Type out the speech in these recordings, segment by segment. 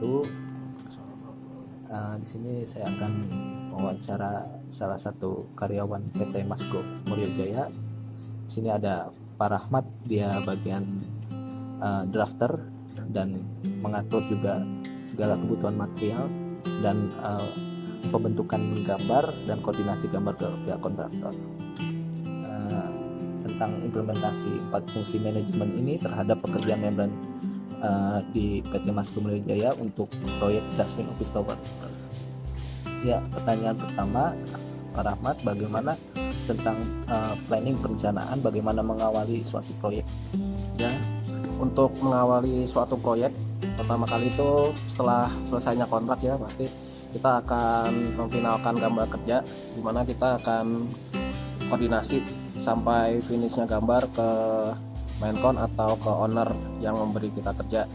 wabarakatuh. Di sini saya akan mewawancara salah satu karyawan PT Masco Mulia Jaya. Di sini ada Pak Rahmat, dia bagian drafter dan mengatur juga segala kebutuhan material dan pembentukan gambar dan koordinasi gambar ke pihak kontraktor. Tentang implementasi 4 fungsi manajemen ini terhadap pekerjaan membran di PT Masco Mulia Jaya untuk proyek Dasmin Office Tower. Ya, pertanyaan pertama, Pak Rahmat, bagaimana tentang planning perencanaan, bagaimana mengawali suatu proyek? Ya, untuk mengawali suatu proyek, pertama kali itu setelah selesainya kontrak ya pasti kita akan memfinalkan gambar kerja, di mana kita akan koordinasi sampai finishnya gambar ke Maincon atau ke owner yang memberi kita kerja.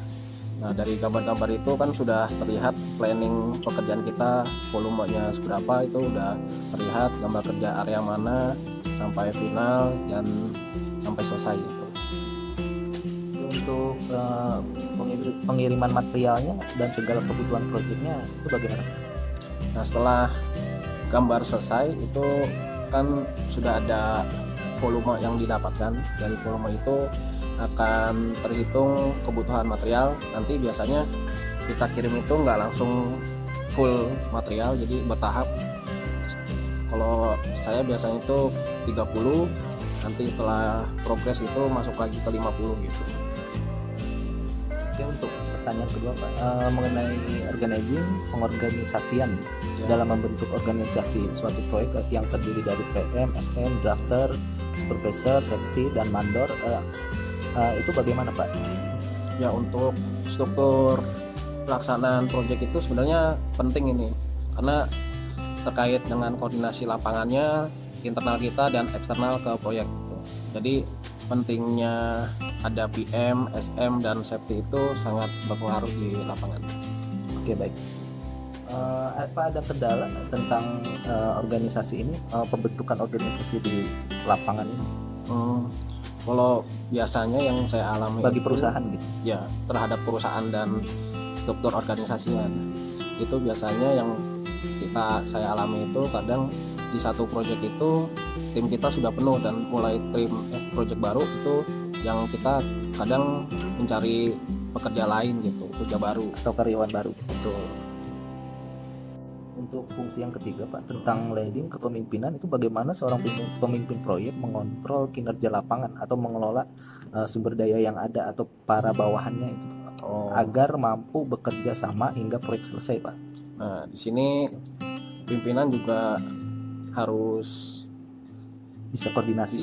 Nah, dari gambar-gambar itu kan sudah terlihat planning pekerjaan kita, volumenya seberapa itu udah terlihat, gambar kerja area mana sampai final dan sampai selesai itu. Untuk pengiriman materialnya dan segala kebutuhan proyeknya itu bagaimana? Nah, setelah gambar selesai itu kan sudah ada volume yang didapatkan. Dari volume itu akan terhitung kebutuhan material. Nanti biasanya kita kirim itu nggak langsung full material, jadi bertahap. Kalau saya biasanya itu 30, nanti setelah progres itu masuk lagi ke 50 gitu. Oke, untuk pertanyaan kedua Pak, mengenai pengorganisasian dalam membentuk organisasi suatu proyek yang terdiri dari PM, SM, drafter, supervisor, safety, dan mandor, itu bagaimana Pak? Ya, untuk struktur pelaksanaan proyek itu sebenarnya penting ini, karena terkait dengan koordinasi lapangannya, internal kita dan eksternal ke proyek. Jadi pentingnya ada PM, SM, dan safety itu sangat berpengaruh di lapangan. Oke, baik. Apa ada kendala tentang organisasi ini, pembentukan organisasi di lapangan ini? Kalau biasanya yang saya alami bagi perusahaan gitu ya, terhadap perusahaan dan struktur organisasinya, itu biasanya yang saya alami itu kadang di satu proyek itu tim kita sudah penuh dan mulai proyek baru itu yang kita kadang mencari pekerja lain gitu, kerja baru atau karyawan baru. Betul. Untuk fungsi yang ketiga Pak, tentang leading kepemimpinan, itu bagaimana seorang pemimpin proyek mengontrol kinerja lapangan atau mengelola sumber daya yang ada atau para bawahannya itu agar mampu bekerja sama hingga proyek selesai Pak. Nah, di sini pimpinan juga harus bisa koordinasi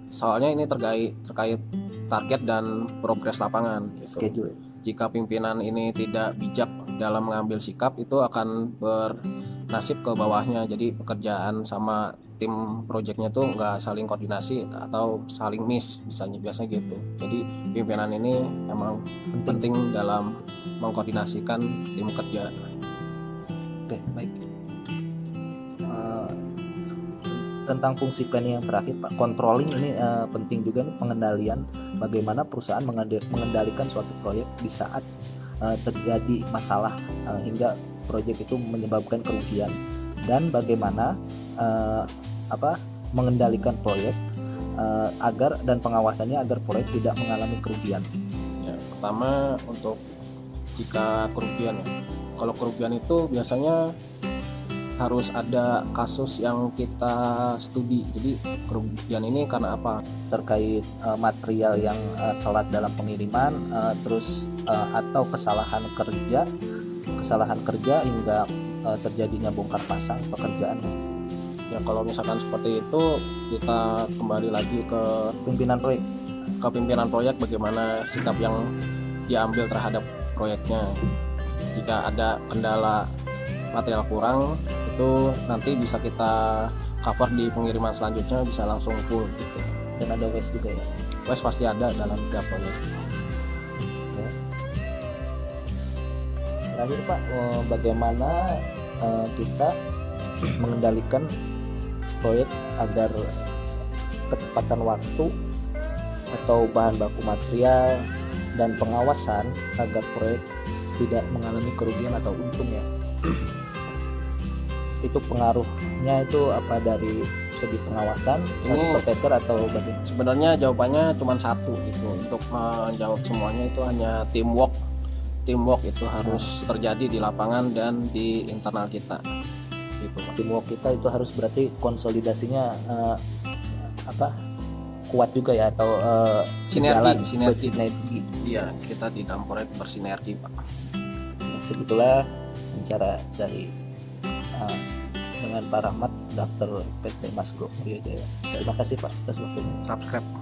soalnya ini terkait target dan progres lapangan gitu. Schedule. Jika pimpinan ini tidak bijak dalam mengambil sikap, itu akan bernasib ke bawahnya. Jadi pekerjaan sama tim proyeknya tuh nggak saling koordinasi atau saling miss biasanya gitu. Jadi pimpinan ini emang penting dalam mengkoordinasikan tim kerja. Oke, baik. Tentang fungsi planning yang terakhir Pak, controlling ini penting juga nih, pengendalian, bagaimana perusahaan mengendalikan suatu proyek di saat terjadi masalah hingga proyek itu menyebabkan kerugian, dan bagaimana mengendalikan proyek agar dan pengawasannya agar proyek tidak mengalami kerugian. Ya, pertama untuk jika kerugian ya, kalau kerugian itu biasanya harus ada kasus yang kita studi. Jadi kerugian ini karena apa? Terkait material yang telat dalam pengiriman, terus atau kesalahan kerja hingga terjadinya bongkar pasang pekerjaan. Ya, kalau misalkan seperti itu kita kembali lagi ke pimpinan proyek bagaimana sikap yang diambil terhadap proyeknya. Jika ada kendala material kurang, itu nanti bisa kita cover di pengiriman selanjutnya, bisa langsung full gitu. Dan ada waste juga ya? Waste pasti ada dalam tiap proyek. Ya. Terakhir Pak, bagaimana kita mengendalikan proyek agar ketepatan waktu atau bahan baku material dan pengawasan agar proyek tidak mengalami kerugian atau untung ya. Itu pengaruhnya itu apa dari segi pengawasan, Pak Ini- Supervisor atau bagaimana? Sebenarnya jawabannya cuma satu gitu. Untuk menjawab semuanya itu hanya teamwork. Teamwork itu harus terjadi di lapangan dan di internal kita. Gitu, Pak. Teamwork kita itu harus berarti konsolidasinya kuat juga ya, atau Sinergi, berjalan, sinergi. bersinergi. Iya, kita di Damporet bersinergi, Pak. Ya, segitulah bicara dari dengan Pak Rahmat, Daftar PT Masgo Mulyo Jaya. Terima kasih Pak atas waktunya. Subscribe.